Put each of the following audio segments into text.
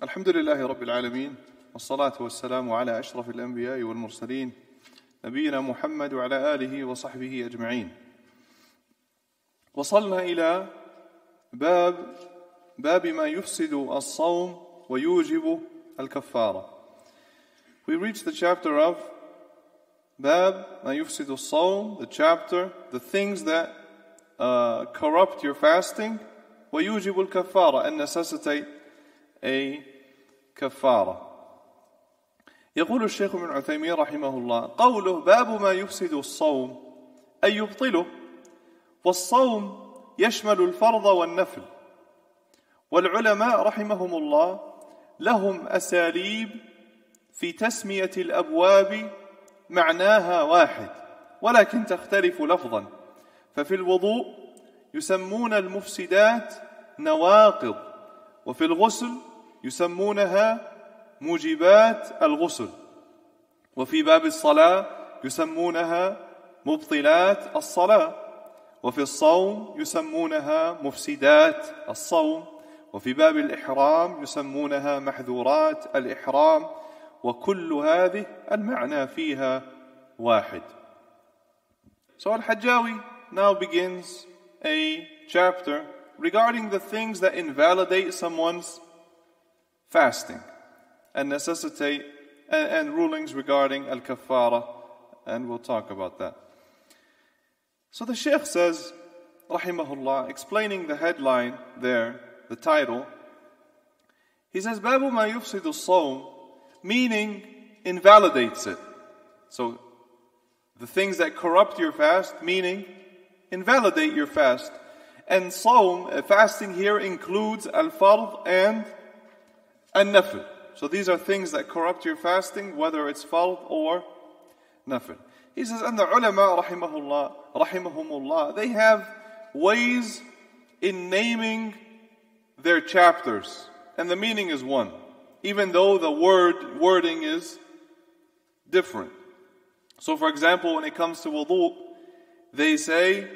الحمد لله رب العالمين والصلاة والسلام على أشرف الأنبياء والمرسلين نبينا محمد وعلى آله وصحبه أجمعين. وصلنا إلى باب ما يفسد الصوم ويوجب الكفارة. We reached the chapter of باب ما يفسد الصوم, the chapter, the things that corrupt your fasting, ويوجب الكفارة, and necessitate a كفارة. يقول الشيخ ابن عثيمين رحمه الله: قوله باب ما يفسد الصوم أي يبطله، والصوم يشمل الفرض والنفل. والعلماء رحمهم الله لهم أساليب في تسمية الأبواب معناها واحد ولكن تختلف لفظا. ففي الوضوء يسمون المفسدات نواقض، وفي الغسل يسمونها موجبات الغسل، وفي باب الصلاة يسمونها مبطلات الصلاة، وفي الصوم يسمونها مفسدات الصوم، وفي باب الإحرام يسمونها محذورات الإحرام، وكل هذه المعنى فيها واحد. So Al-Hajjawi now begins a chapter regarding the things that invalidate someone's fasting and necessitate and rulings regarding al-kaffara, and we'll talk about that. So the Shaykh says, rahimahullah, explaining the headline there, the title, he says, Babu ma yufsidu as-sawm, meaning invalidates it. So the things that corrupt your fast, meaning invalidate your fast. And sawm, fasting here, includes al-fard and al-nafl. So these are things that corrupt your fasting, whether it's fard or nafl. He says, and the ulama rahimahumullah, they have ways in naming their chapters, and the meaning is one, even though the wording is different. So for example, when it comes to wudu, they say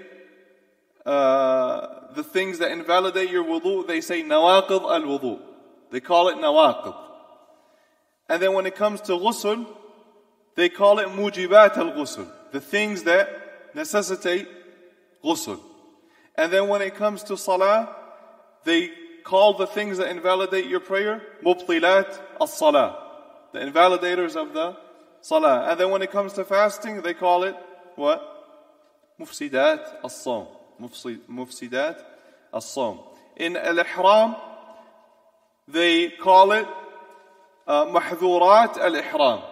the things that invalidate your wudu, they say nawaqid al-wudu. They call it nawaqid. And then when it comes to ghusl, they call it mujibat al-ghusl, the things that necessitate ghusl. And then when it comes to salah, they call the things that invalidate your prayer mubtilat as-salah, the invalidators of the salah. And then when it comes to fasting, they call it what? Mufsidat as-sawm. Mufsidat as-sawm. In al-ihram, they call it mahdhurat al-ihram.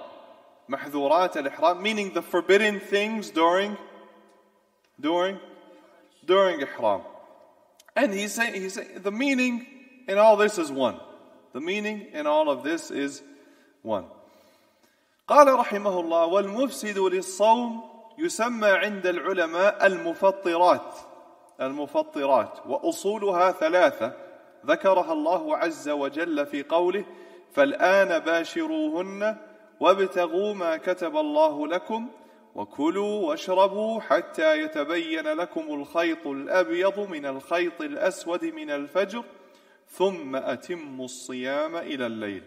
Mahdhurat al-ihram, meaning the forbidden things during ihram. And he's saying the meaning in all this is one. The meaning in all of this is one. قال رحمه الله: والمفسد للصوم يسمى عند العلماء المفطرات وأصولها ثلاثة ذكرها الله عز وجل في قوله: فالآن باشروهن وابتغوا ما كتب الله لكم وكلوا واشربوا حتى يتبين لكم الخيط الأبيض من الخيط الأسود من الفجر ثم أتموا الصيام إلى الليل.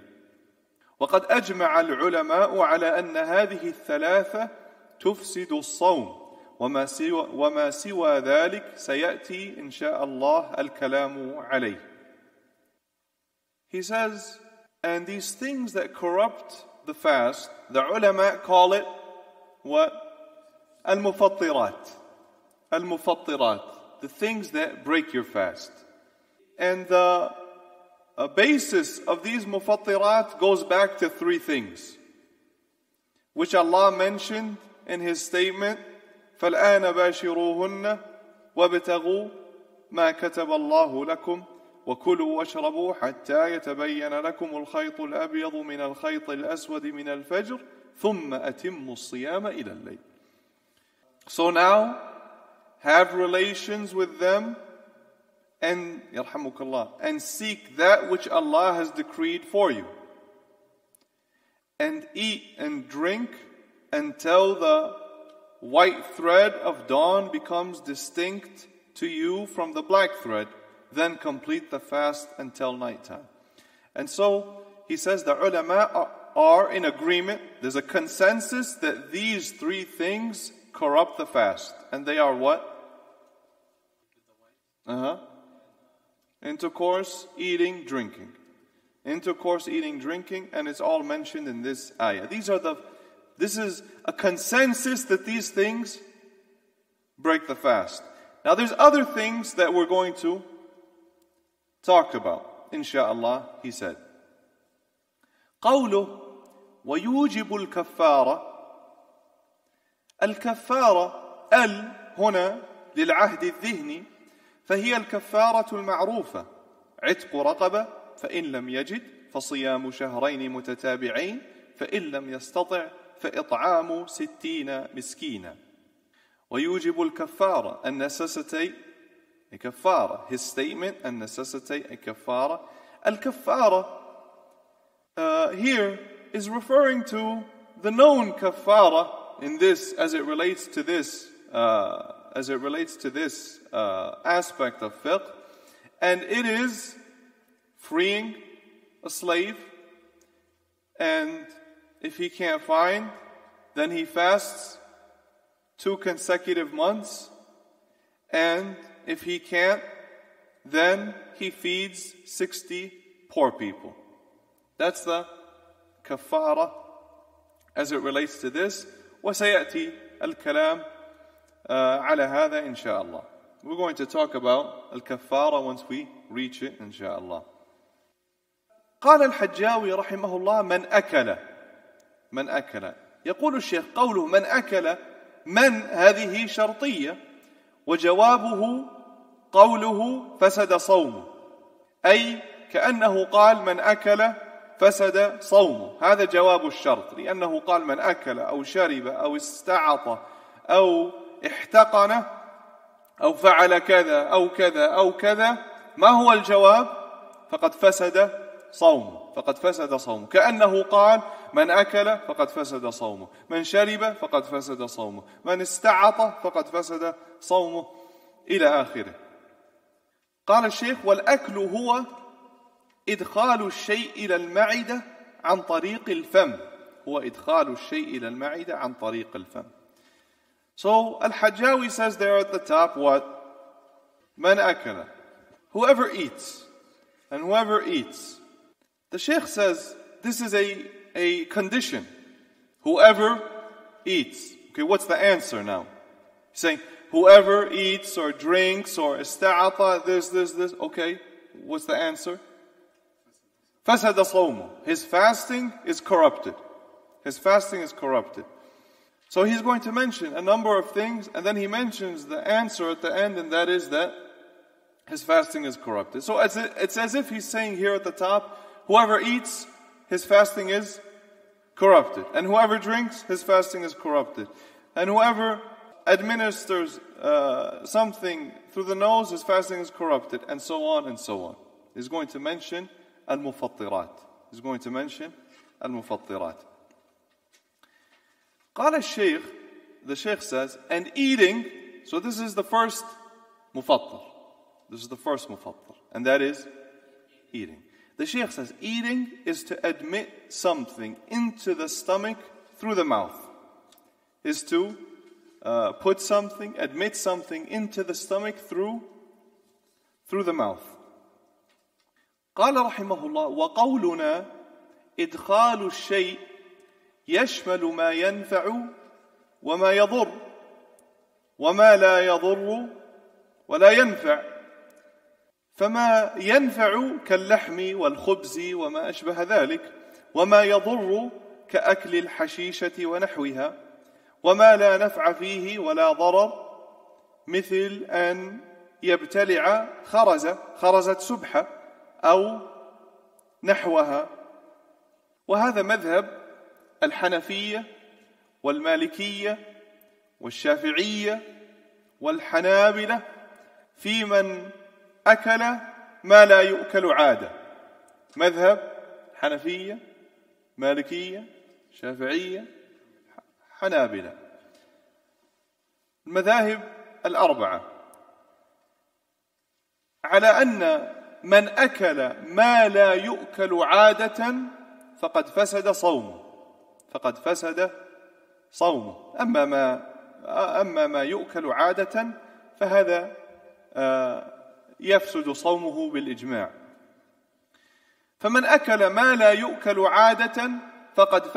وقد أجمع العلماء على أن هذه الثلاثة تفسد الصوم، وما سوى ذلك سيأتي إن شاء الله الكلام عليه. He says, and these things that corrupt the fast, the ulama call it what? Al-mufattirat. Al-mufattirat, the things that break your fast. And the basis of these mufattirat goes back to three things, which Allah mentioned in His statement, فَالْآنَ بَاشِرُوهُنَّ وَابْتَغُوا مَا كَتَبَ اللَّهُ لَكُمْ وَكُلُوا وَاشْرَبُوا حَتَّى يَتَبَيَّنَ لَكُمُ الْخَيْطُ الْأَبْيَضُ مِنَ الْخَيْطِ الْأَسْوَدِ مِنَ الْفَجْرِ ثُمَّ أَتِمُّوا الصِّيَامَ إِلَى اللَّيْلِ. So now, have relations with them and yarhamukallah, and seek that which Allah has decreed for you, and eat and drink until the white thread of dawn becomes distinct to you from the black thread, then complete the fast until nighttime. And so he says the ulama are in agreement. There's a consensus that these three things corrupt the fast. And they are what? Intercourse, eating, drinking. Intercourse, eating, drinking, and it's all mentioned in this ayah. This is a consensus that these things break the fast. Now there's other things that we're going to talk about. Insha'Allah, he said. قوله ويوجب الكفارة. الكفارة هنا للعهد الذهني فهي الكفارة المعروفة عتق رقبة فإن لم يجد فصيام شهرين متتابعين فإن لم يستطع فإطعام 60 مسكينا. ويوجب الكفارة and necessitate a كفارة. His statement and necessitate a كفارة. الكفارة here is referring to the known كفارة in this as it relates to this aspect of fiqh, and it is freeing a slave, and if he can't find, then he fasts 2 consecutive months, and if he can't, then he feeds 60 poor people. That's the kafara as it relates to this. وسيأتي الكلام على هذا إن شاء الله. We're going to talk about al-kaffara once we reach it إن شاء الله. قال الحجاوي رحمه الله من أكل يقول الشيخ قوله من أكل من هذه شرطية وجوابه قوله فسد صومه، أي كأنه قال من أكل فسد صومه. هذا جواب الشرط، لأنه قال من أكل أو شرب أو استعط أو احتقن أو فعل كذا أو كذا أو كذا، ما هو الجواب؟ فقد فسد صومه. كأنه قال من أكل فقد فسد صومه، من شرب فقد فسد صومه، من استعط فقد فسد صومه، إلى آخره. قال الشيخ والأكل هو إدخال الشيء إلى المعدة عن طريق الفم. So Al-Hajjawi says there at the top what? Man akala. Whoever eats. And whoever eats. The Shaykh says this is a condition. Whoever eats. Okay, what's the answer now? He's saying whoever eats or drinks or ista'ata, this. Okay, what's the answer? Fasada sawmu. His fasting is corrupted. So he's going to mention a number of things, and then he mentions the answer at the end, and that is that his fasting is corrupted. So it's as if he's saying here at the top, whoever eats, his fasting is corrupted. And whoever drinks, his fasting is corrupted. And whoever administers something through the nose, his fasting is corrupted. And so on and so on. He's going to mention al-mufattirat. قال الشيخ, the Shaykh says, and eating, so this is the first mufattir. And that is eating. The Shaykh says, eating is to admit something into the stomach through the mouth. Is to admit something into the stomach through the mouth. قال رحمه الله وقولنا إدخال الشيء يشمل ما ينفع وما يضر وما لا يضر ولا ينفع، فما ينفع كاللحم والخبز وما أشبه ذلك، وما يضر كأكل الحشيشة ونحوها، وما لا نفع فيه ولا ضرر مثل أن يبتلع خرزة سبحة أو نحوها. وهذا مذهب الحنفية والمالكية والشافعية والحنابلة في من أكل ما لا يؤكل عادة. مذهب حنفية مالكية شافعية حنابلة، المذاهب الأربعة، على أن من أكل ما لا يؤكل عادة فقد فسد صومه. فقد فسد صومه. أما ما يؤكل عادة فهذا يفسد صومه بالإجماع. فمن أكل ما لا يؤكل عادة فقد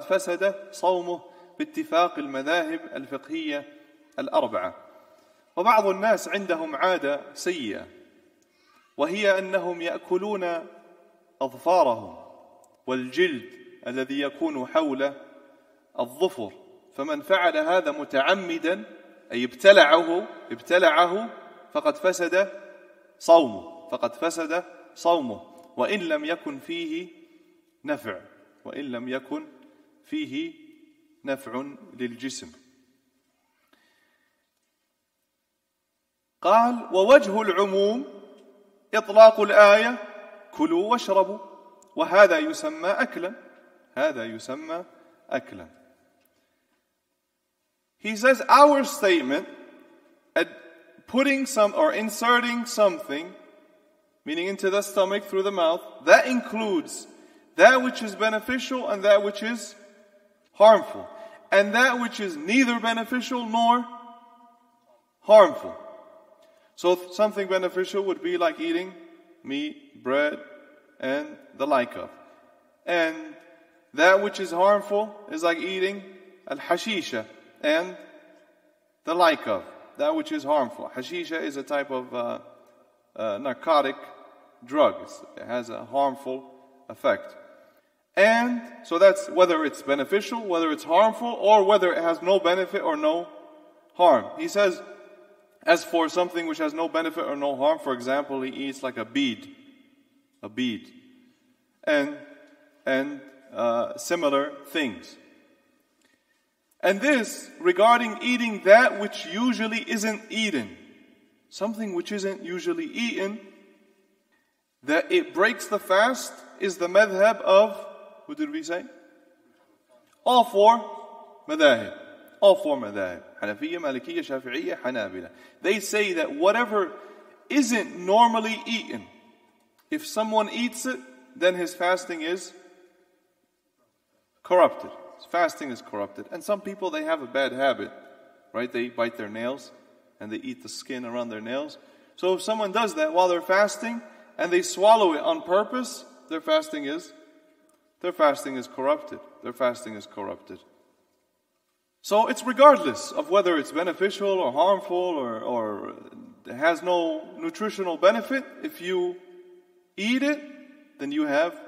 فسد صومه باتفاق المذاهب الفقهية الأربعة. وبعض الناس عندهم عادة سيئة، وهي أنهم يأكلون أظفارهم والجلد الذي يكون حول الظفر. فمن فعل هذا متعمدا أي ابتلعه فقد فسد صومه وإن لم يكن فيه نفع للجسم. قال: ووجه العموم إطلاق الآية كلوا واشربوا، وهذا يسمى أكلا. He says our statement at putting some or inserting something, meaning into the stomach through the mouth, that includes that which is beneficial and that which is harmful, and that which is neither beneficial nor harmful. So something beneficial would be like eating meat, bread, and the like of. And that which is harmful is like eating al-hashisha and the like of. That which is harmful. Hashisha is a type of narcotic drug. It has a harmful effect. And so that's whether it's beneficial, whether it's harmful, or whether it has no benefit or no harm. He says, as for something which has no benefit or no harm, for example, he eats like a bead, and similar things. And this regarding eating that which usually isn't eaten, something which isn't usually eaten, that it breaks the fast, is the madhab of, what did we say? All four madhab. Hanafiya, Malikiyya, Shafi'iyya, Hanabila. They say that whatever isn't normally eaten, if someone eats it, then his fasting is corrupted. His fasting is corrupted. And some people, they have a bad habit, right? They bite their nails and they eat the skin around their nails. So if someone does that while they're fasting and they swallow it on purpose, their fasting is corrupted. So it's regardless of whether it's beneficial or harmful or it has no nutritional benefit. If you eat it, then you have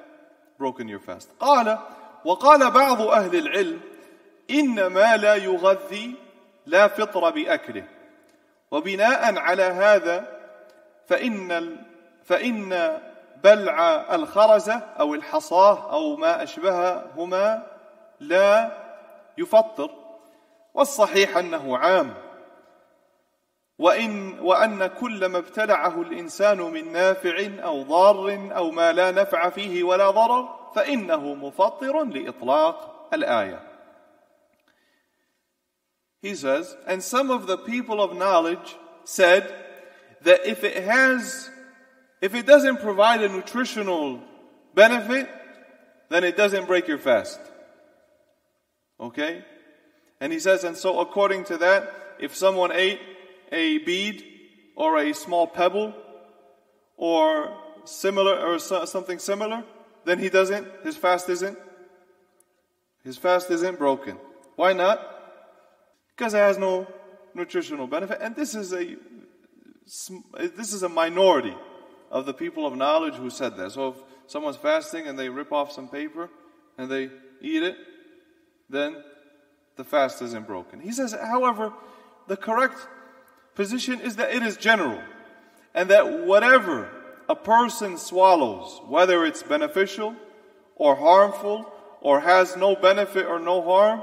broken your fast. وقال بعض أهل العلم إن ما لا يغذي لا فطر بأكله، وبناء على هذا فإن بلع الخرزة أو الحصاة أو ما أشبههما لا يفطر، والصحيح أنه عام، وأن كل ما ابتلعه الإنسان من نافع أو ضار أو ما لا نفع فيه ولا ضرر فإنه مفطر لإطلاق الآية. He says, and some of the people of knowledge said that if it doesn't provide a nutritional benefit, then it doesn't break your fast. Okay? And he says, and so according to that, if someone ate a bead or a small pebble or something similar, then his fast isn't broken. Why not? Because it has no nutritional benefit. And this is a minority of the people of knowledge who said that. So if someone's fasting and they rip off some paper and they eat it, then the fast isn't broken. He says, however, the correct position is that it is general, and that whatever a person swallows, whether it's beneficial or harmful or has no benefit or no harm,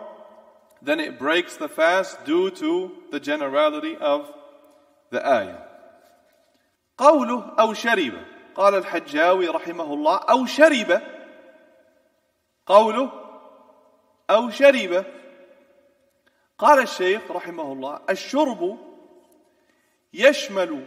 then it breaks the fast due to the generality of the ayah. قوله أو شرب قال الحجاوي رحمه الله أو شرب قوله أو شرب قال الشيخ رحمه الله الشرب يشمل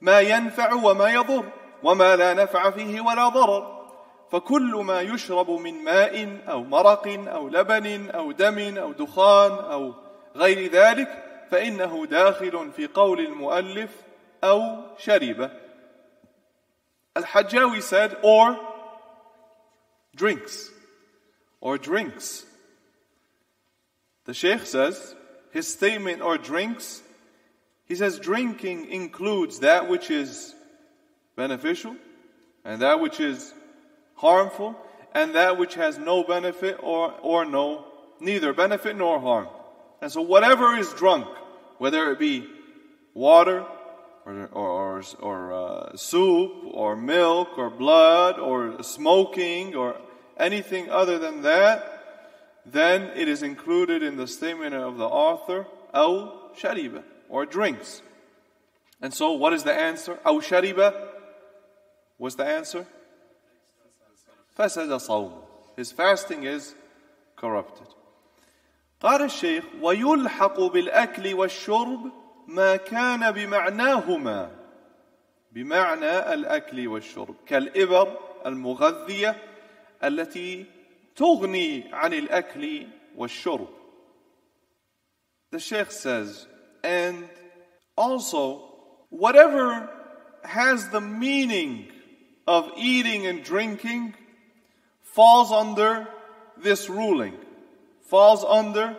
ما ينفع وما يضر وما لا نفع فيه ولا ضرر فكل ما يشرب من ماء أو مرق أو لبن أو دم أو دخان أو غير ذلك فإنه داخل في قول المؤلف أو شرب. Al-Hajjawi said, or drinks. Or drinks. The Shaykh says, his statement, or drinks, he says drinking includes that which is beneficial and that which is harmful and that which has no benefit or no, neither benefit nor harm. And so whatever is drunk, whether it be water or soup or milk or blood or smoking or anything other than that, then it is included in the statement of the author, أو شرب, or drinks. And so what is the answer? أو شرب, what's the answer? فسد صوم. His fasting is corrupted. قال الشيخ ويلحق بالأكل والشرب ما كان بمعناهما بمعنى الأكل والشرب كالإبر المغذية التي تغني عن الأكل والشرب. The Shaykh says, and also whatever has the meaning of eating and drinking falls under this ruling. Falls under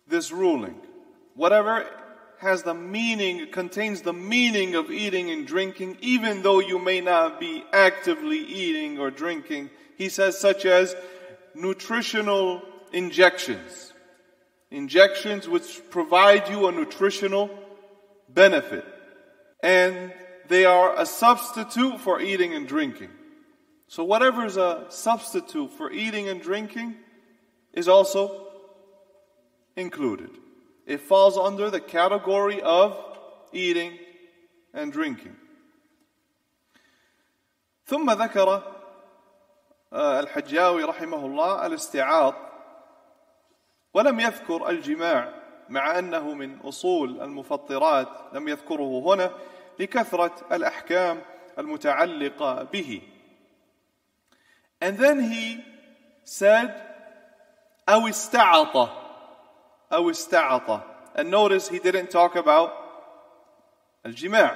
this ruling. Whatever has the meaning, contains the meaning of eating and drinking, even though you may not be actively eating or drinking. He says such as nutritional injections. Injections which provide you a nutritional benefit. And they are a substitute for eating and drinking. So whatever is a substitute for eating and drinking is also included. It falls under the category of eating and drinking. ثم ذكر الحجاوي رحمه الله الاستعاض ولم يذكر الجماع مع أنه من أصول المفطرات لم يذكره هنا لكثرة الأحكام المتعلقة به. And then he said أو استعط. أو استعط. And notice he didn't talk about al-jima',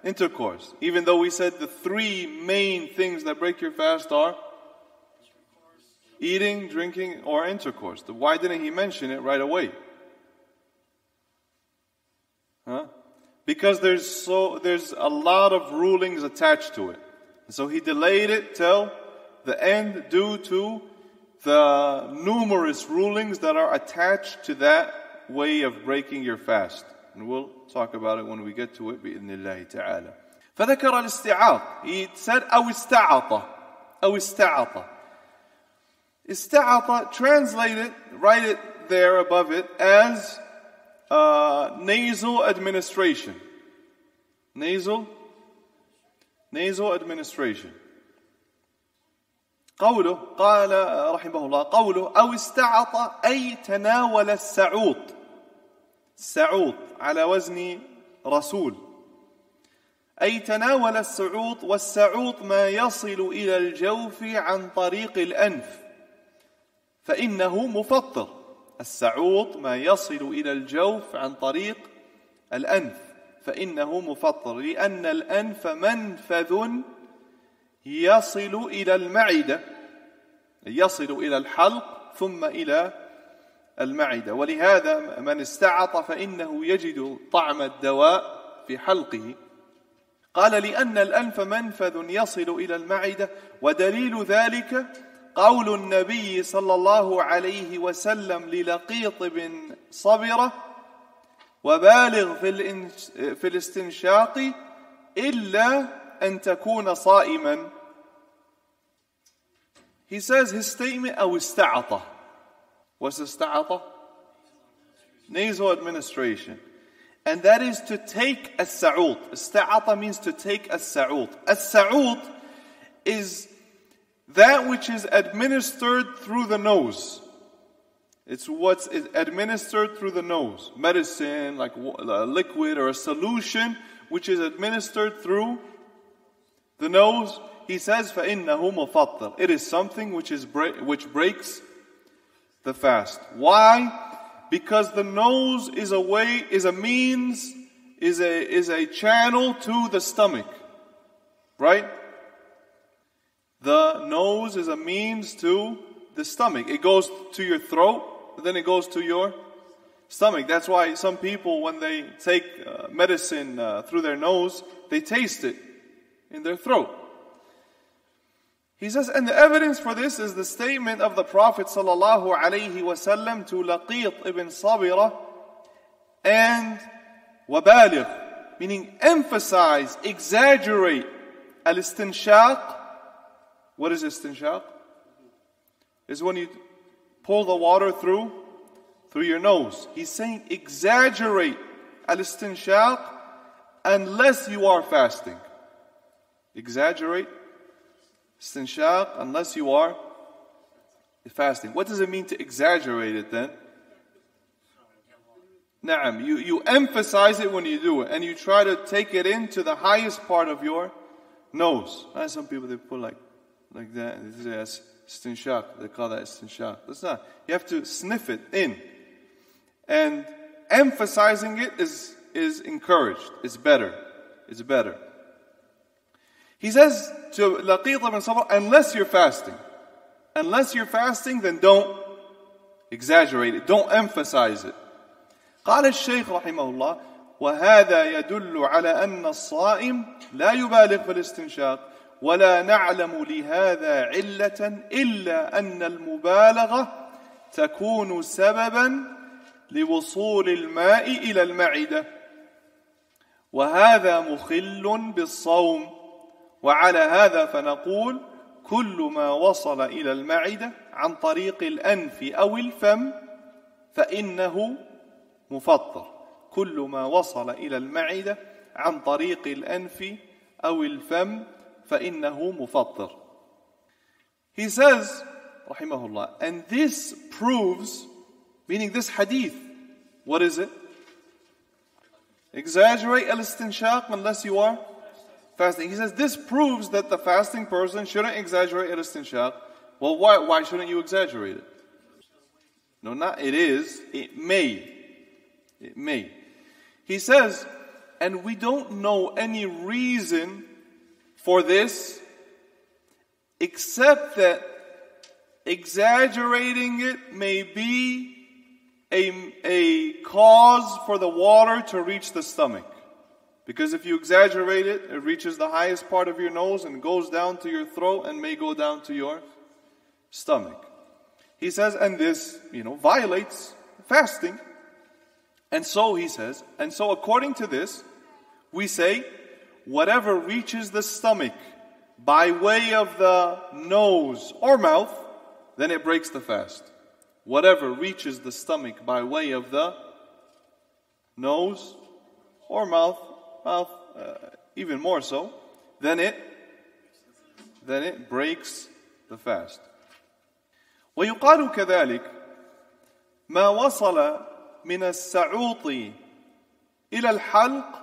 intercourse. Even though we said the three main things that break your fast are eating, drinking, or intercourse. Why didn't he mention it right away? Because there's a lot of rulings attached to it. So he delayed it till the end due to the numerous rulings that are attached to that way of breaking your fast. And we'll talk about it when we get to it بإذن الله تعالى. فذكر الاستعاض. He said أو استعط. أو استعط. استعط, translate it, write it there above it as nasal administration. Nasal administration. قوله قال رحمه الله قوله أو استعط أي تناول السعوط. سعوط على وزن رسول. أي تناول السعوط والسعوط ما يصل إلى الجوف عن طريق الأنف فإنه مفطر. السعوط ما يصل إلى الجوف عن طريق الأنف فإنه مفطر لأن الأنف منفذ يصل إلى المعدة يصل إلى الحلق ثم إلى المعدة ولهذا من استعط فإنه يجد طعم الدواء في حلقه. قال لأن الأنف منفذ يصل إلى المعدة ودليل ذلك قول النبي صلى الله عليه وسلم للقيط بن صبرة وبالغ في الاستنشاق إلا أن تكون صائما. He says his statement أو استعطى. What's استعطى? Nasal administration. And that is to take السعوط. استعطى means to take السعوط. السعوط is that which is administered through the nose. It's what's administered through the nose. Medicine, like a liquid or a solution, which is administered through the nose. He says, فَإِنَّهُ مُفَطِّرٌ. It is something which breaks the fast. Why? Because the nose is a means, is a channel to the stomach. Right? The nose is a means to the stomach. It goes to your throat, then it goes to your stomach. That's why some people, when they take medicine through their nose, they taste it in their throat. He says, and the evidence for this is the statement of the Prophet sallallahu alaihi wasallam to Laqit ibn Sabira and wabaligh, meaning emphasize, exaggerate al-istinshaq. What is istinshaq? Is when you pull the water through your nose. He's saying exaggerate al-istinshaq unless you are fasting. Exaggerate istinshaq unless you are fasting. What does it mean to exaggerate it then? Na'am, you emphasize it when you do it, and you try to take it into the highest part of your nose. And some people, they put like that, and they say that's istinshaq. They call that istinshaq. That's not. You have to sniff it in. And emphasizing it is encouraged. It's better. It's better. He says to Laqit ibn Sabr, unless you're fasting. Unless you're fasting, then don't exaggerate it. Don't emphasize it. قال الشيخ رحمه الله وهذا يدل على أن الصائم لا يبالغ في الاستنشاق ولا نعلم لهذا علة إلا أن المبالغة تكون سببا لوصول الماء إلى المعدة وهذا مخل بالصوم وعلى هذا فنقول كل ما وصل إلى المعدة عن طريق الأنف أو الفم فإنه مفطر كل ما وصل إلى المعدة عن طريق الأنف أو الفم فإنه مفطر. He says رحمه الله, and this proves, meaning this hadith, what is it? Exaggerate al-istinshaq unless you are fasting. He says this proves that the fasting person shouldn't exaggerate al-istinshaq. Well, why shouldn't you exaggerate it? No, not it is. It may. It may. He says, and we don't know any reason for this except that exaggerating it may be a cause for the water to reach the stomach. Because if you exaggerate it, it reaches the highest part of your nose and goes down to your throat and may go down to your stomach. He says, and this, violates fasting. And so he says, and so according to this, we say, whatever reaches the stomach by way of the nose or mouth, then it breaks the fast. Whatever reaches the stomach by way of the nose or mouth, even more so, then it breaks the fast. ويقال كذلك ما وصل من السعوط إلى الحلق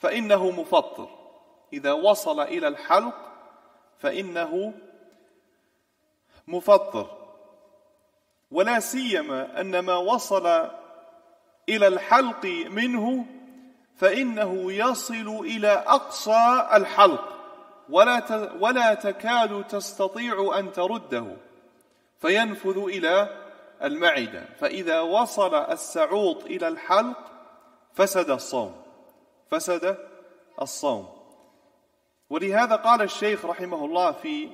فإنه مفطر. إذا وصل إلى الحلق فإنه مفطر. ولا سيما أن ما وصل إلى الحلق منه فإنه يصل إلى أقصى الحلق ولا تكاد تستطيع أن ترده فينفذ إلى المعدة. فإذا وصل السعوط إلى الحلق فسد الصوم. ولهذا قال الشيخ رحمه الله في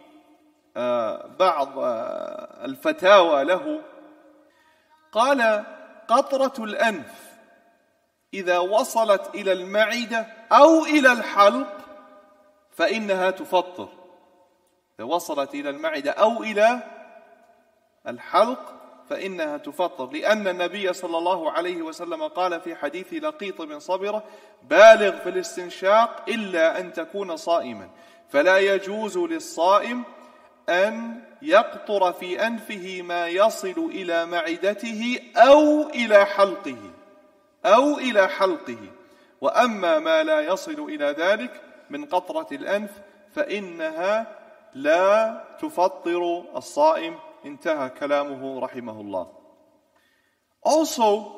بعض الفتاوى له، قال قطرة الأنف إذا وصلت إلى المعدة أو إلى الحلق فإنها تفطر. إذا وصلت إلى المعدة أو إلى الحلق فإنها تفطر، لأن النبي صلى الله عليه وسلم قال في حديث لقيط بن صبرة: بالغ في الاستنشاق إلا أن تكون صائما، فلا يجوز للصائم أن يقطر في أنفه ما يصل إلى معدته أو إلى حلقه وأما ما لا يصل إلى ذلك من قطرة الأنف فإنها لا تفطر الصائم. انتهى كلامه رحمه الله. Also,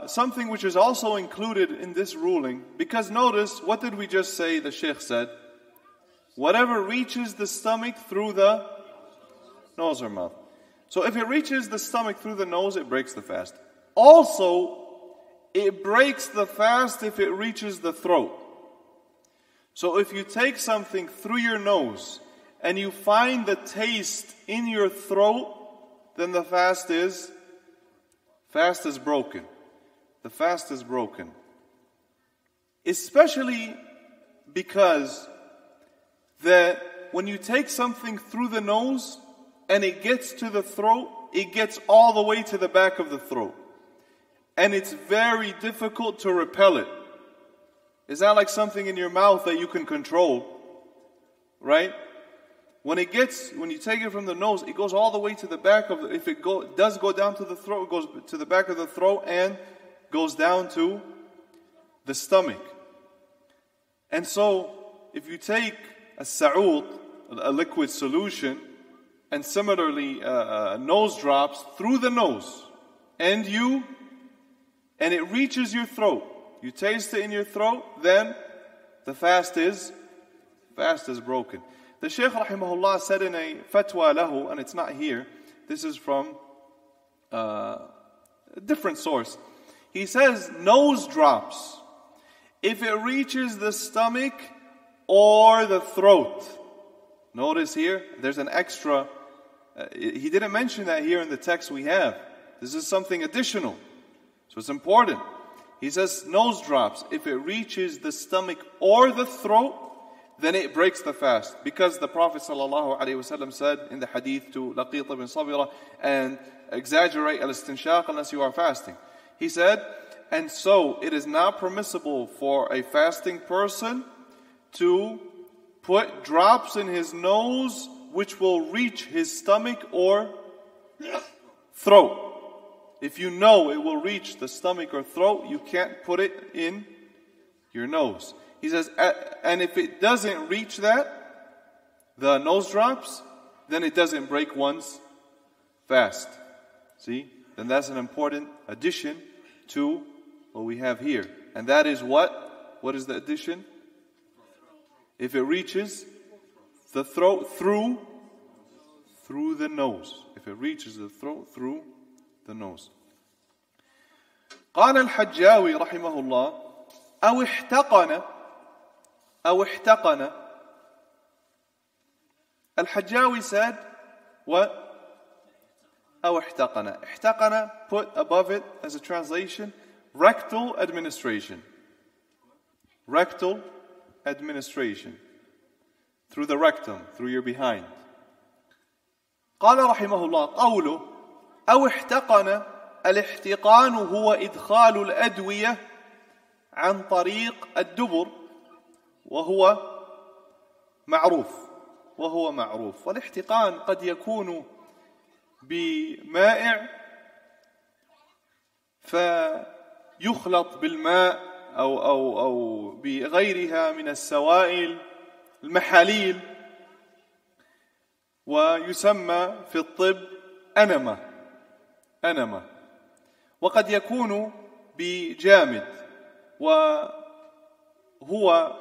something which is also included in this ruling, because notice, what did we just say the Shaykh said? Whatever reaches the stomach through the nose or mouth. So if it reaches the stomach through the nose, it breaks the fast. Also, it breaks the fast if it reaches the throat. So if you take something through your nose and you find the taste in your throat, then the fast is broken. The fast is broken. Especially because that when you take something through the nose and it gets to the throat, it gets all the way to the back of the throat. And it's very difficult to repel it. It's not like something in your mouth that you can control, right? When you take it from the nose, it goes all the way to the back of if it does go down to the throat, it goes to the back of the throat and goes down to the stomach. And so, if you take a sa'ud, a liquid solution, and similarly nose drops through the nose, and it reaches your throat, you taste it in your throat, then the fast is broken. The Shaykh rahimahullah said in a fatwa lahu, and it's not here, this is from a different source. He says nose drops, if it reaches the stomach or the throat. Notice here, there's an extra, he didn't mention that here in the text we have. This is something additional. So it's important. He says nose drops, if it reaches the stomach or the throat, then it breaks the fast. Because the Prophet ﷺ said in the hadith to Laqit ibn Sabira, and exaggerate al-istinshaq unless you are fasting. He said, and so it is not permissible for a fasting person to put drops in his nose which will reach his stomach or throat. If you know it will reach the stomach or throat, you can't put it in your nose. He says, and if it doesn't reach that, the nose drops, then it doesn't break one's fast. See? Then that's an important addition to what we have here. And that is what? What is the addition? If it reaches the throat through the nose. If it reaches the throat through the nose. قال الحجاوي رحمه الله أو احتقن. Al-Hajjawi said, what? أو احتقن. احتقن, put above it as a translation, rectal administration. Rectal administration. Through the rectum, through your behind. قال رحمه الله قوله أو احتقن. الاحتقان هو إدخال الأدوية عن طريق الدبر وهو معروف. والاحتقان قد يكون بمائع فيخلط بالماء أو بغيرها من السوائل المحاليل ويسمى في الطب أنمة وقد يكون بجامد وهو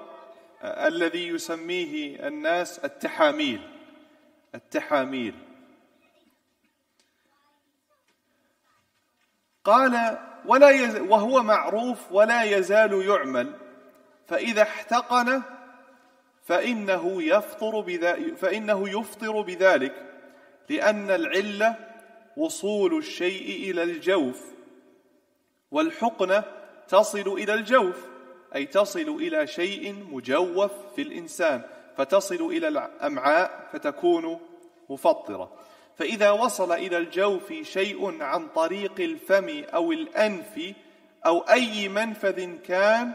الذي يسميه الناس التحاميل. قال وهو معروف ولا يزال يعمل فإذا احتقن فإنه يفطر بذلك لأن العلة وصول الشيء إلى الجوف والحقنة تصل إلى الجوف أي تصل إلى شيء مجوف في الإنسان فتصل إلى الأمعاء فتكون مفطرة. فإذا وصل إلى الجوف شيء عن طريق الفم أو الأنف أو أي منفذ كان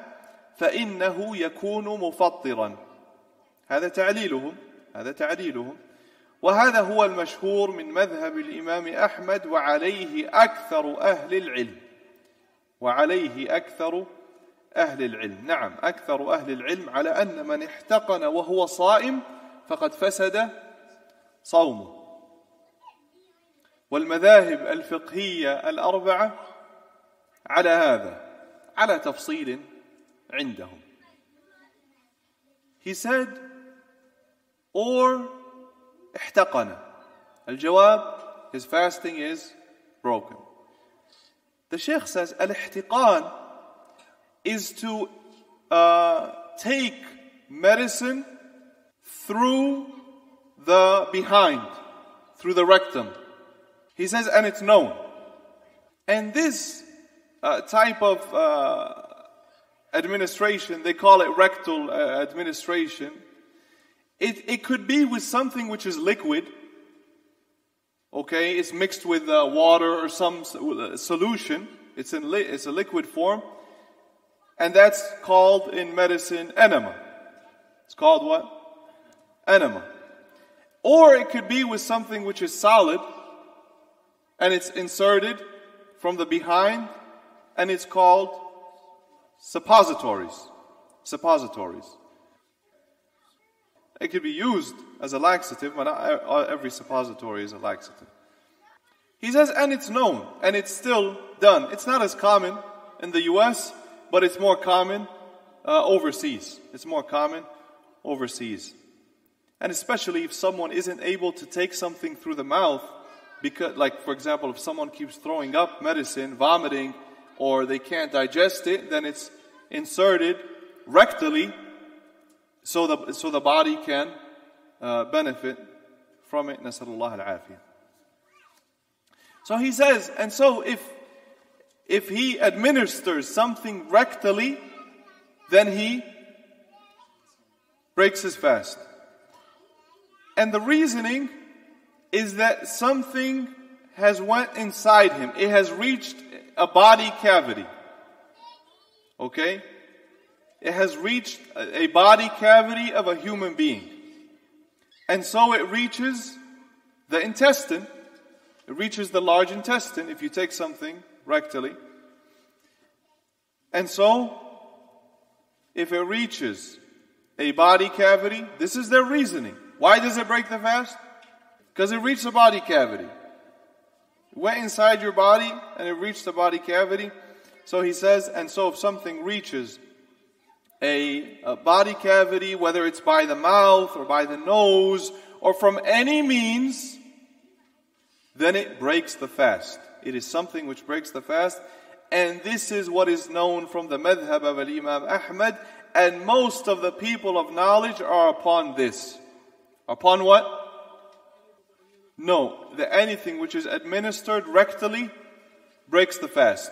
فإنه يكون مفطرا. هذا تعليلهم. وهذا هو المشهور من مذهب الإمام أحمد وعليه أكثر أهل العلم. وعليه أكثر أهل العلم. نعم، أكثر أهل العلم على أن من احتقن وهو صائم فقد فسد صومه. والمذاهب الفقهية الأربعة على هذا على تفصيل عندهم. He said, or احتقن. الجواب, his fasting is broken. The Shaykh says, al-ihtiqan is to take medicine through the behind, through the rectum. He says, and it's known. And this type of administration, they call it rectal administration. It could be with something which is liquid. Okay, it's mixed with water or some solution. It's a liquid form. And that's called in medicine enema. It's called what? Enema. Or it could be with something which is solid, and it's inserted from the behind, and it's called suppositories. Suppositories. It could be used as a laxative, but not every suppository is a laxative. He says, and it's known, and it's still done. It's not as common in the US, but it's more common overseas. It's more common overseas. And especially if someone isn't able to take something through the mouth, because, like, for example, if someone keeps throwing up medicine, vomiting, or they can't digest it, then it's inserted rectally so the body can benefit from it. Nasallallahu al-afiyah. So he says, and so if he administers something rectally, then he breaks his fast. And the reasoning is that something has went inside him. It has reached a body cavity. Okay? It has reached a body cavity of a human being. And so it reaches the intestine. It reaches the large intestine if you take something rectally. And so, if it reaches a body cavity, this is their reasoning. Why does it break the fast? Because it reached the body cavity. It went inside your body and it reached the body cavity. So he says, and so if something reaches a body cavity, whether it's by the mouth or by the nose or from any means, then it breaks the fast. It is something which breaks the fast. And this is what is known from the madhab of Imam Ahmad. And most of the people of knowledge are upon this. Upon what? No, that anything which is administered rectally breaks the fast.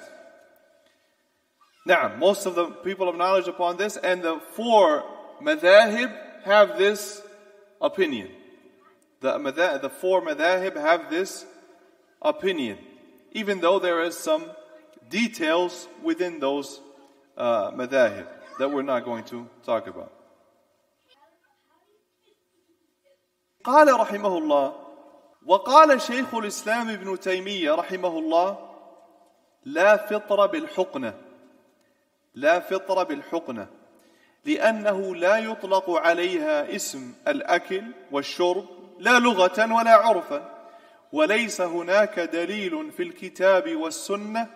Now, most of the people of knowledge upon this, and the four madhahib have this opinion. The four madhahib have this opinion, even though there is some details within those madhahib that we're not going to talk about. قال رحمه الله وقال شيخ الإسلام ابن تيمية رحمه الله لا فطر بالحقنة لا فطر بالحقنة لأنه لا يطلق عليها اسم الأكل والشرب لا لغة ولا عرفا وليس هناك دليل في الكتاب والسنة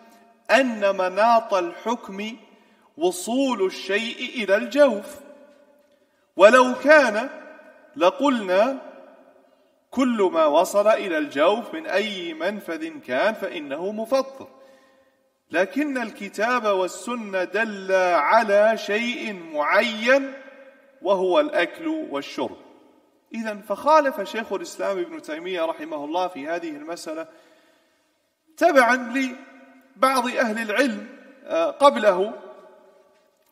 أن مناط الحكم وصول الشيء إلى الجوف ولو كان لقلنا كل ما وصل إلى الجوف من أي منفذ كان فإنه مفطر لكن الكتاب والسنة دل على شيء معين وهو الأكل والشرب. إذن فخالف شيخ الإسلام ابن تيمية رحمه الله في هذه المسألة تبعا لبعض أهل العلم قبله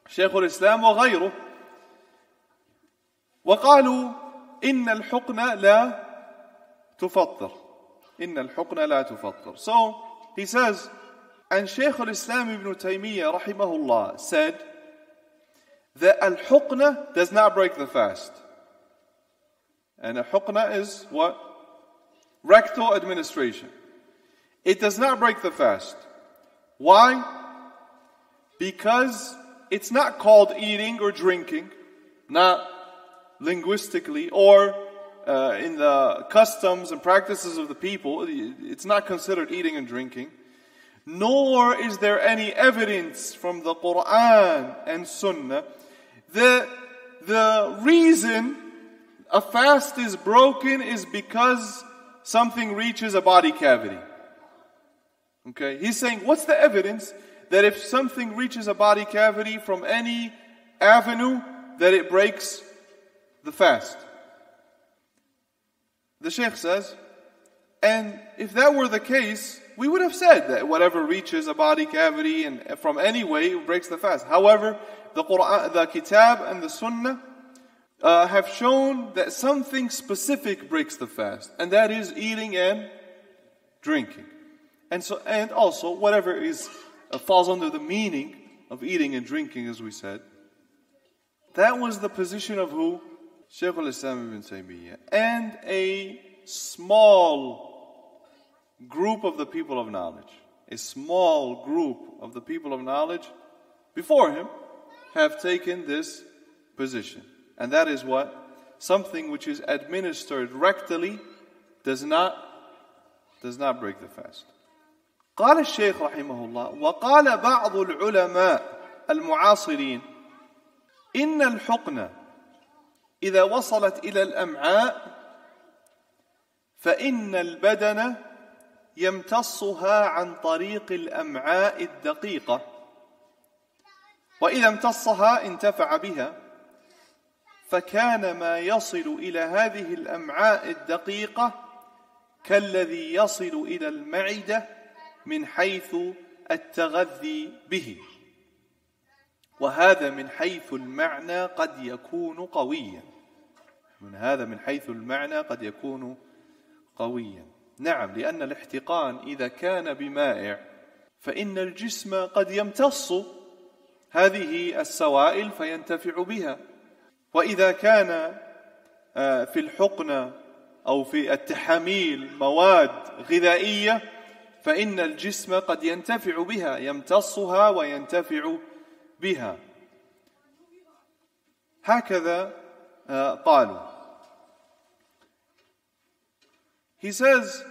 شيخ الإسلام وغيره وقالوا إن الحقن لا تفطر إن الحقن لا تفطر. So he says, and Shaykh al-Islam ibn Taymiyyah rahimahullah said that al-huqna does not break the fast. And al-huqna is what? rectal administration. It does not break the fast. Why? Because it's not called eating or drinking, not linguistically or in the customs and practices of the people. It's not considered eating and drinking. Nor is there any evidence from the Quran and Sunnah that the reason a fast is broken is because something reaches a body cavity. Okay, he's saying, what's the evidence that if something reaches a body cavity from any avenue, that it breaks the fast? The Shaykh says, and if that were the case, we would have said that whatever reaches a body cavity and from any way it breaks the fast. However, the Quran, the Kitab and the Sunnah have shown that something specific breaks the fast, and that is eating and drinking. And also whatever falls under the meaning of eating and drinking, as we said. That was the position of who? Shaykh al-Islam ibn Taymiyyah. And a small group of the people of knowledge. A small group of the people of knowledge before him have taken this position. And that is what? Something which is administered rectally does not break the fast. قال الشيخ رحمه الله وقال بعض العلماء المعاصرين إن الحقن إذا وصلت إلى الأمعاء فإن البدن يمتصها عن طريق الأمعاء الدقيقة وإذا امتصها انتفع بها فكان ما يصل إلى هذه الأمعاء الدقيقة كالذي يصل إلى المعدة من حيث التغذي به وهذا من حيث المعنى قد يكون قويا نعم لأن الاحتقان إذا كان بمائع فإن الجسم قد يمتص هذه السوائل فينتفع بها وإذا كان في الحقن أو في التحاميل مواد غذائية فإن الجسم قد ينتفع بها يمتصها وينتفع بها هكذا قالوا. He says,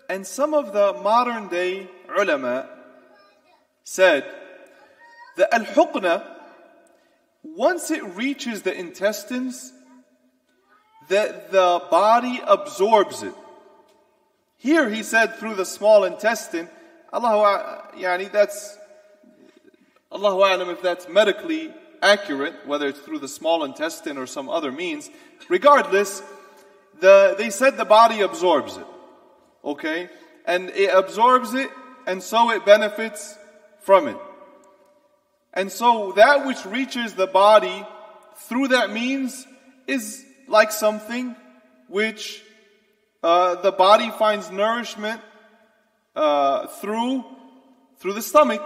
and some of the modern day ulama said that al-huqna, once it reaches the intestines, that the body absorbs it. Here he said through the small intestine. Allahu a'lam if that's medically accurate, whether it's through the small intestine or some other means. Regardless, they said the body absorbs it. Okay? And it absorbs it, and so it benefits from it. And so that which reaches the body through that means is like something which the body finds nourishment through the stomach.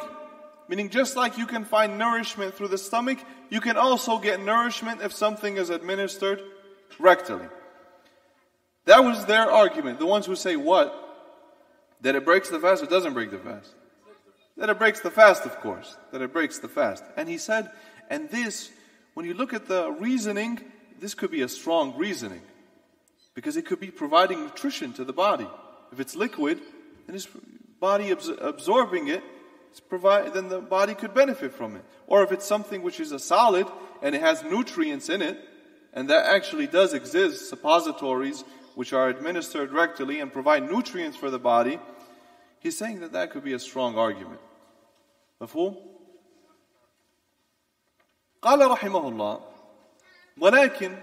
Meaning just like you can find nourishment through the stomach, you can also get nourishment if something is administered rectally. That was their argument. The ones who say what? That it breaks the fast or doesn't break the fast? That it breaks the fast, of course. That it breaks the fast. And he said, and this, when you look at the reasoning, this could be a strong reasoning. Because it could be providing nutrition to the body. If it's liquid, and his body absorbing it, then the body could benefit from it. Or if it's something which is a solid, and it has nutrients in it, and that actually does exist, suppositories which are administered rectally and provide nutrients for the body, he's saying that that could be a strong argument. مفهوم؟ قال رحمه الله ولكن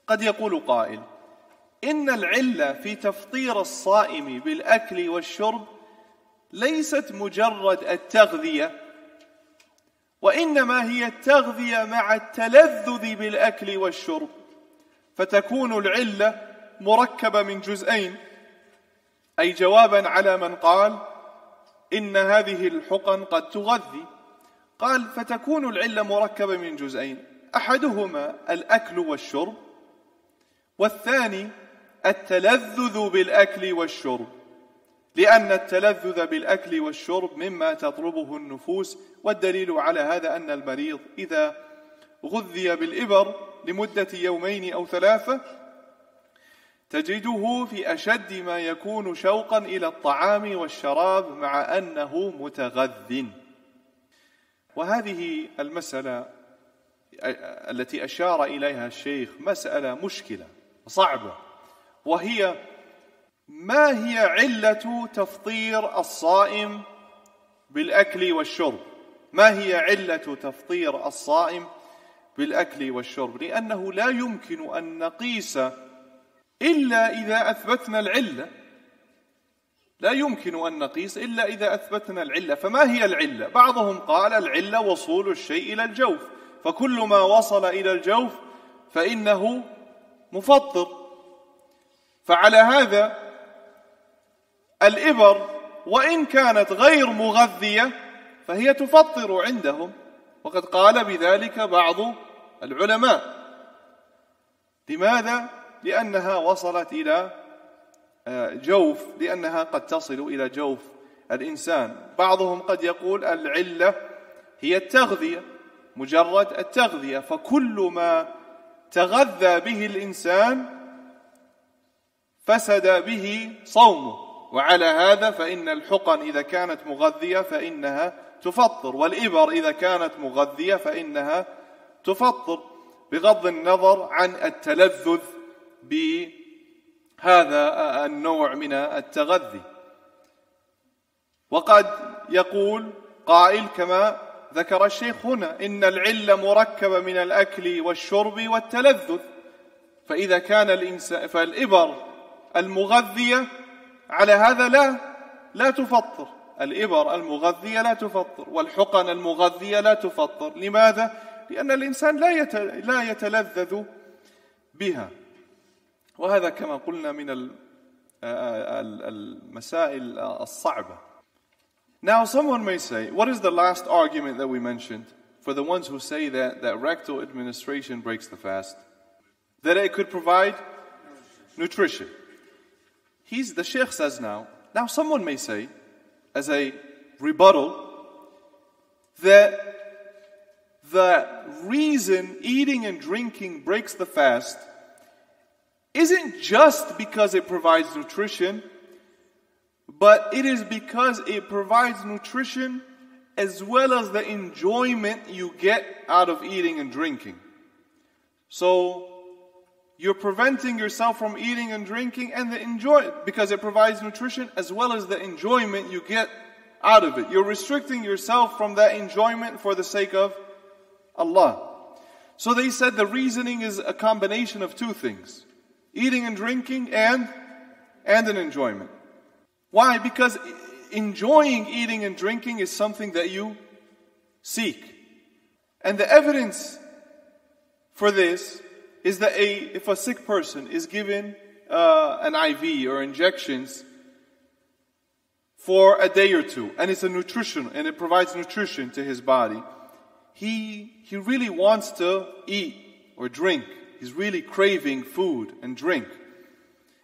قد يقول قائل إن العلة في تفطير الصائم بالأكل والشرب ليست مجرد التغذية وإنما هي التغذية مع التلذذ بالأكل والشرب فتكون العلة مركبة من جزئين أي جوابا على من قال إن هذه الحقن قد تغذي قال فتكون العلة مركبة من جزئين أحدهما الأكل والشرب والثاني التلذذ بالأكل والشرب لأن التلذذ بالأكل والشرب مما تطلبه النفوس والدليل على هذا أن المريض إذا غذي بالإبر لمدة يومين أو ثلاثة تجده في أشد ما يكون شوقا إلى الطعام والشراب مع أنه متغذٍ. وهذه المسألة التي أشار إليها الشيخ مسألة مشكلة صعبة، وهي ما هي علة تفطير الصائم بالأكل والشرب؟ ما هي علة تفطير الصائم بالأكل والشرب؟ لأنه لا يمكن أن نقيس إلا إذا أثبتنا العلة، لا يمكن أن نقيس إلا إذا أثبتنا العلة. فما هي العلة؟ بعضهم قال العلة وصول الشيء إلى الجوف، فكل ما وصل إلى الجوف فإنه مفطر. فعلى هذا الإبر وإن كانت غير مغذية فهي تفطر عندهم، وقد قال بذلك بعض العلماء. لماذا؟ لأنها وصلت إلى جوف، لأنها قد تصل إلى جوف الإنسان. بعضهم قد يقول العلة هي التغذية، مجرد التغذية، فكل ما تغذى به الإنسان فسد به صومه، وعلى هذا فإن الحقن إذا كانت مغذية فإنها تفطر، والإبر إذا كانت مغذية فإنها تفطر، بغض النظر عن التلذذ بهذا النوع من التغذي. وقد يقول قائل كما ذكر الشيخ هنا إن العلة مركبة من الأكل والشرب والتلذذ، فإذا كان الإنسان فالإبر المغذية على هذا لا تفطر، الإبر المغذية لا تفطر، والحقن المغذية لا تفطر. لماذا؟ لأن الإنسان لا يتلذذ بها. وهذا كما قلنا من المسائل الصعبة. Now someone may say, what is the last argument that we mentioned for the ones who say that rectal administration breaks the fast? That it could provide nutrition. The Sheikh says now someone may say, as a rebuttal, that the reason eating and drinking breaks the fast isn't just because it provides nutrition, but it is because it provides nutrition as well as the enjoyment you get out of eating and drinking. So you're preventing yourself from eating and drinking and because it provides nutrition as well as the enjoyment you get out of it. You're restricting yourself from that enjoyment for the sake of Allah. So they said the reasoning is a combination of two things: eating and drinking and an enjoyment. Why? Because enjoying eating and drinking is something that you seek. And the evidence for this is that if a sick person is given an IV or injections for a day or two, and it's a nutrition, and it provides nutrition to his body, he really wants to eat or drink. He's really craving food and drink,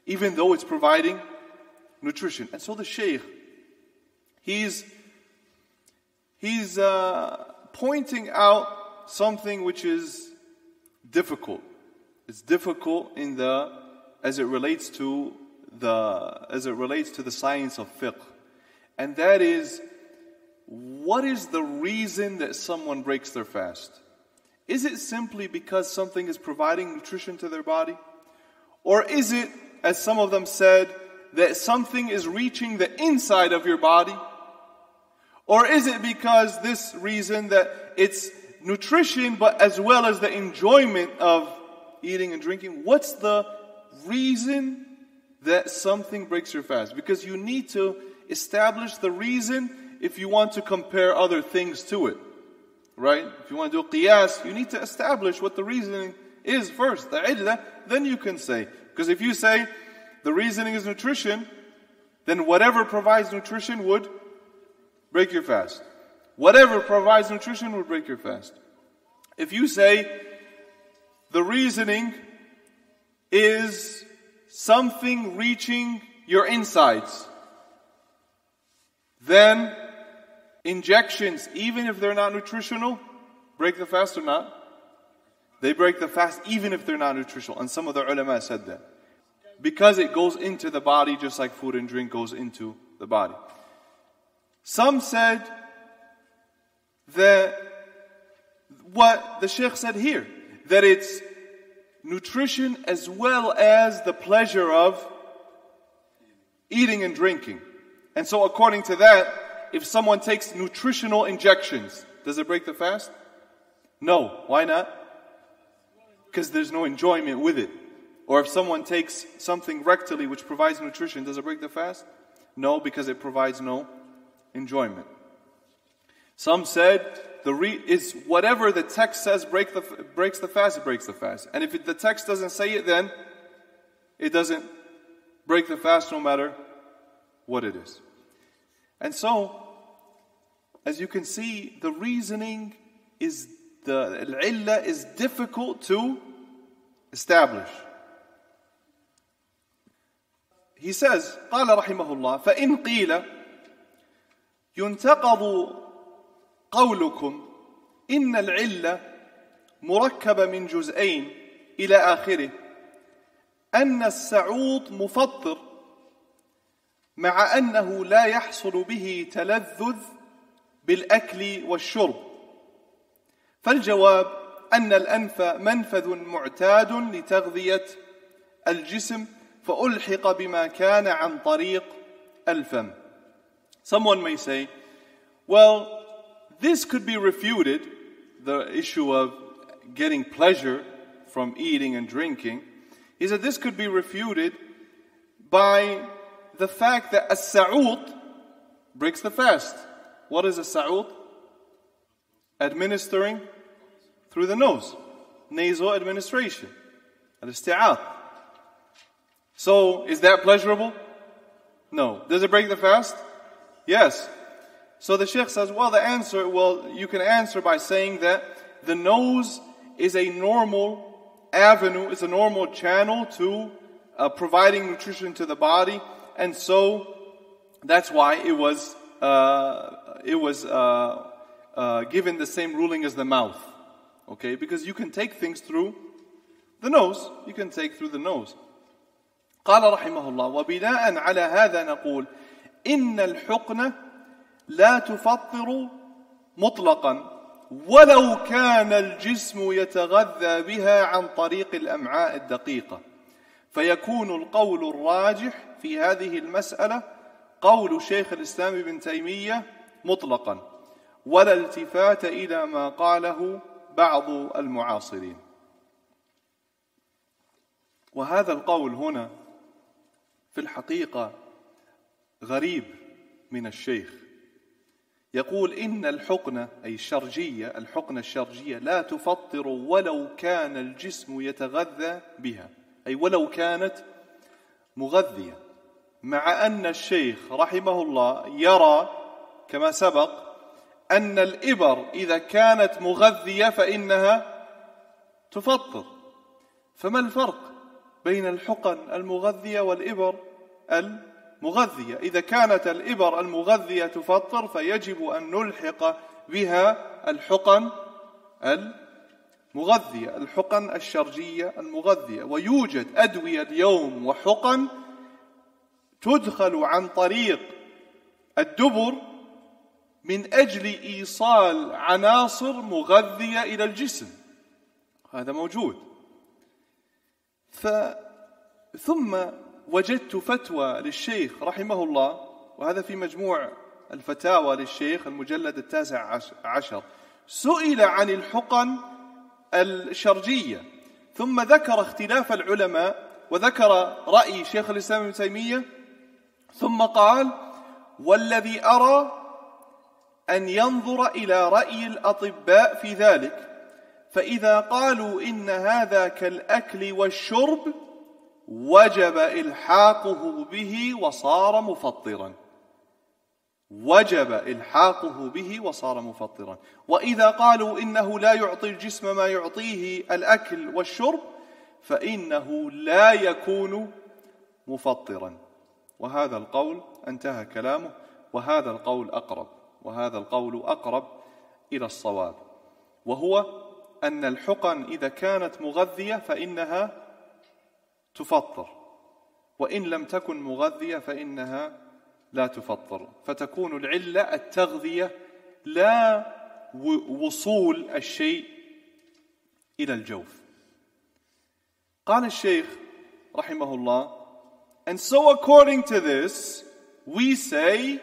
even though it's providing nutrition. And so the Shaykh, he's pointing out something which is difficult. It's difficult as it relates to the science of fiqh, and that is, what is the reason that someone breaks their fast? Is it simply because something is providing nutrition to their body? Or is it, as some of them said, that something is reaching the inside of your body? Or is it because this reason that it's nutrition but as well as the enjoyment of eating and drinking? What's the reason that something breaks your fast? Because you need to establish the reason if you want to compare other things to it. Right? If you want to do a qiyas, you need to establish what the reasoning is first, the illah, then you can say. Because if you say the reasoning is nutrition, then whatever provides nutrition would break your fast. Whatever provides nutrition would break your fast. If you say the reasoning is something reaching your insides, then injections, even if they're not nutritional, break the fast or not? They break the fast even if they're not nutritional. And some of the ulama said that. Because it goes into the body just like food and drink goes into the body. Some said that what the Sheikh said here, that it's nutrition as well as the pleasure of eating and drinking. And so according to that, if someone takes nutritional injections, does it break the fast? No. Why not? Because there's no enjoyment with it. Or if someone takes something rectally which provides nutrition, does it break the fast? No, because it provides no enjoyment. Some said is whatever the text says breaks the fast, it breaks the fast. And if the text doesn't say it, then it doesn't break the fast no matter what it is. And so, as you can see, the reasoning is, the al-illah is difficult to establish. He says, قال رحمه الله, فإن قيل ينتقض قولكم إن العلة مركبة من جزئين إلى آخره أن السعوط مفطر مع أنه لا يحصل به تلذذ بالأكل والشرب، فالجواب أن الأنف منفذ معتاد لتغذية الجسم فألحق بما كان عن طريق الفم. Someone may say, well, this could be refuted, the issue of getting pleasure from eating and drinking, is that this could be refuted by the fact that as-sa'ud breaks the fast. What is as-sa'ud? Administering through the nose. Nasal administration. Al-isti'ath. So, is that pleasurable? No. Does it break the fast? Yes. So the Sheikh says, you can answer by saying that the nose is a normal avenue, it's a normal channel to providing nutrition to the body, and so that's why it was given the same ruling as the mouth. Okay, because you can take things through the nose. You can take through the nose. قال رحمه الله وبناء على هذا نقول إن الحقنة لا تفطر مطلقا ولو كان الجسم يتغذى بها عن طريق الأمعاء الدقيقة، فيكون القول الراجح في هذه المسألة قول شيخ الإسلام ابن تيمية مطلقا ولا التفات إلى ما قاله بعض المعاصرين. وهذا القول هنا في الحقيقة غريب من الشيخ. يقول إن الحقنة أي الحقنة الشرجية لا تفطر ولو كان الجسم يتغذى بها، أي ولو كانت مغذية، مع أن الشيخ رحمه الله يرى كما سبق أن الإبر إذا كانت مغذية فإنها تفطر. فما الفرق بين الحقن المغذية والإبر المغذية؟ إذا كانت الإبر المغذية تفطر فيجب أن نلحق بها الحقن المغذية، الحقن الشرجية المغذية. ويوجد أدوية اليوم وحقن تدخل عن طريق الدبر من أجل إيصال عناصر مغذية إلى الجسم، هذا موجود. ثم وجدت فتوى للشيخ رحمه الله، وهذا في مجموع الفتاوى للشيخ المجلد 19، سئل عن الحقن الشرجية ثم ذكر اختلاف العلماء وذكر رأي شيخ الإسلام ابن تيمية، ثم قال والذي أرى أن ينظر إلى رأي الأطباء في ذلك، فإذا قالوا إن هذا كالأكل والشرب وجب إلحاقه به وصار مفطرا، وجب إلحاقه به وصار مفطرا. وإذا قالوا إنه لا يعطي الجسم ما يعطيه الأكل والشرب فإنه لا يكون مفطرا. وهذا القول انتهى كلامه، وهذا القول أقرب إلى الصواب، وهو أن الحقن إذا كانت مغذية فإنها تفطر، وإن لم تكن مغذية فإنها لا تفطر، فتكون العلة التغذية لا وصول الشيء إلى الجوف. قال الشيخ رحمه الله, and so according to this we say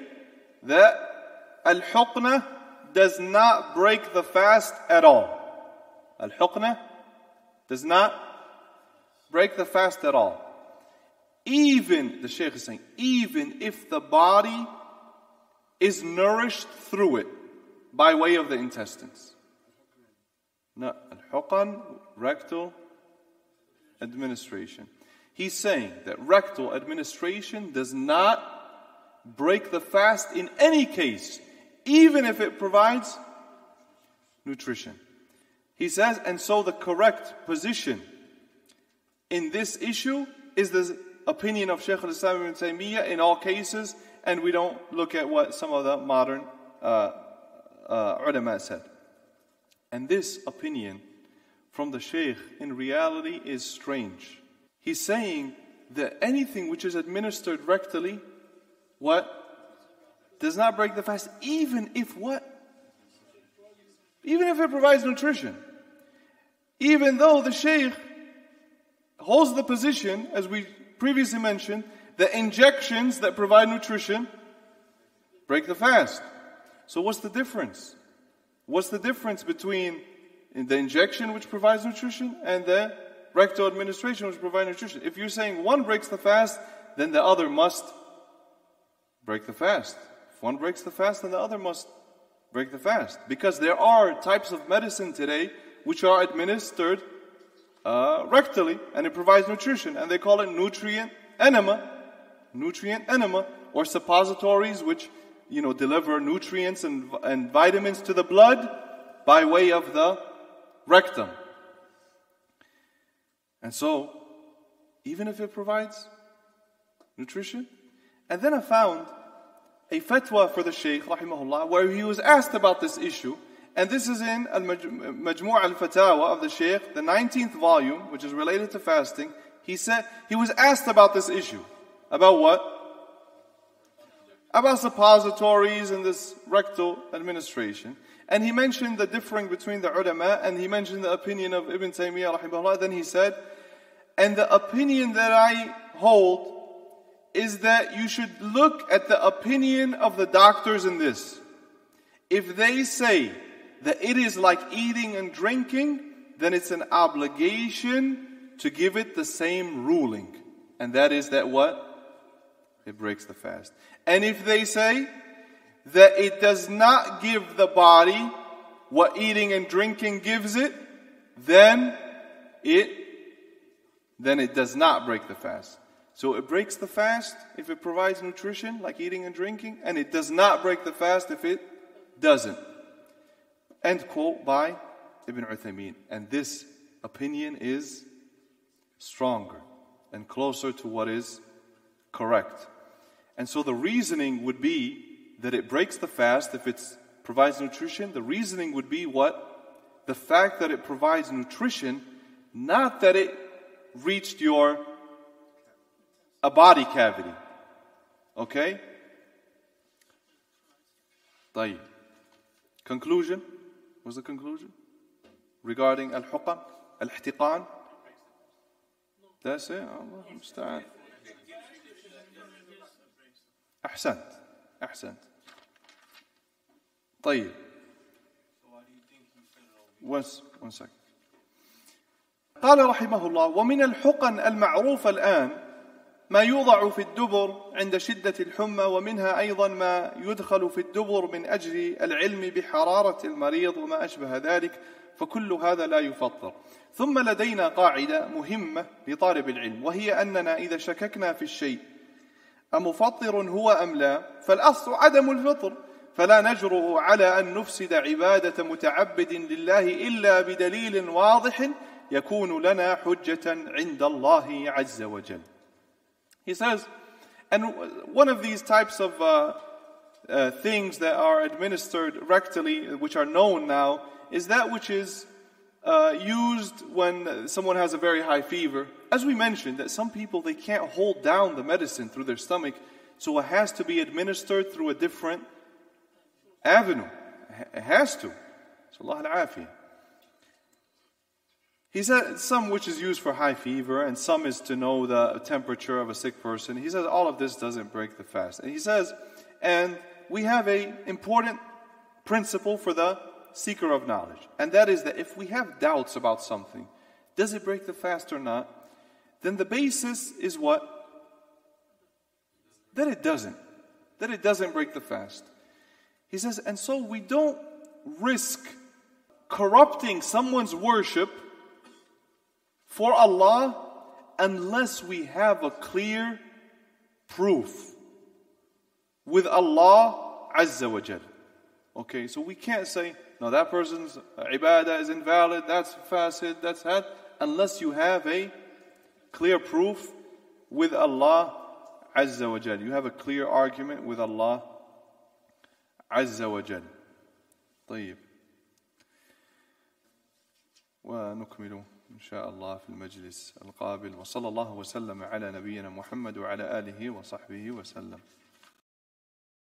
that al-huqna does not break the fast at all. Al-huqna does not break the fast at all. Even, the Shaykh is saying, even if the body is nourished through it by way of the intestines. No, al-huqan, rectal administration. He's saying that rectal administration does not break the fast in any case, even if it provides nutrition. He says, and so the correct position in this issue is the opinion of Shaykh al-Islam ibn Taymiyyah in all cases, and we don't look at what some of the modern ulama said. And this opinion from the Shaykh in reality is strange. He's saying that anything which is administered rectally, what? Does not break the fast, even if what? Even if it provides nutrition. Even though the Shaykh holds the position, as we previously mentioned, that injections that provide nutrition break the fast. So what's the difference? What's the difference between the injection which provides nutrition and the rectal administration which provides nutrition? If you're saying one breaks the fast, then the other must break the fast. If one breaks the fast, then the other must break the fast. Because there are types of medicine today which are administered rectally, and it provides nutrition, and they call it nutrient enema, or suppositories which deliver nutrients and vitamins to the blood by way of the rectum. And so, even if it provides nutrition, and then I found a fatwa for the Shaykh rahimahullah where he was asked about this issue, and this is in Majmu' al-Fatawa of the Shaykh, the 19th volume, which is related to fasting. He said he was asked about this issue. About what? About suppositories and this rectal administration. And he mentioned the differing between the ulama, and he mentioned the opinion of Ibn Taymiyyah rahimahullah. Then he said, and the opinion that I hold is that you should look at the opinion of the doctors in this. If they say that it is like eating and drinking, then it's an obligation to give it the same ruling. And that is that what? It breaks the fast. And if they say that it does not give the body what eating and drinking gives it, then it does not break the fast. So it breaks the fast if it provides nutrition, like eating and drinking, and it does not break the fast if it doesn't. End quote by Ibn Uthaymeen. And this opinion is stronger and closer to what is correct. And so the reasoning would be that it breaks the fast if it provides nutrition. The reasoning would be what? The fact that it provides nutrition, not that it reached a body cavity. Okay? طيب. Conclusion? What's the conclusion? Regarding al-huqan, al-ihtiqan? That's it. Allah musta'an. أحسنت. طيب. One second. قال رحمه الله: ومن الحقن المعروفة الآن ما يوضع في الدبر عند شدة الحمى، ومنها أيضا ما يدخل في الدبر من أجل العلم بحرارة المريض وما أشبه ذلك، فكل هذا لا يفطر. ثم لدينا قاعدة مهمة لطالب العلم، وهي أننا إذا شككنا في الشيء أمفطر هو أم لا، فالأصل عدم الفطر، فلا نجرؤ على أن نفسد عبادة متعبد لله إلا بدليل واضح يكون لنا حجة عند الله عز وجل. He says, and one of these types of things that are administered rectally, which are known now, is that which is used when someone has a very high fever. As we mentioned, that some people, they can't hold down the medicine through their stomach, so it has to be administered through a different avenue. It has to. So Allah al-afiyah. He said some which is used for high fever, and some is to know the temperature of a sick person. He says all of this doesn't break the fast. And he says, and we have an important principle for the seeker of knowledge. And that is that if we have doubts about something, does it break the fast or not? Then the basis is what? That it doesn't. That it doesn't break the fast. He says, and so we don't risk corrupting someone's worship for Allah unless we have a clear proof with Allah Azza wa Jal. Okay, so we can't say, no, that person's ibadah is invalid, that's fasid, that's that, unless you have a clear proof with Allah Azza wa Jal. You have a clear argument with Allah Azza wa Jal. طيب. ونكمل إن شاء الله في المجلس القابل وصلى الله وسلم على نبينا محمد وعلى آله وصحبه وسلم.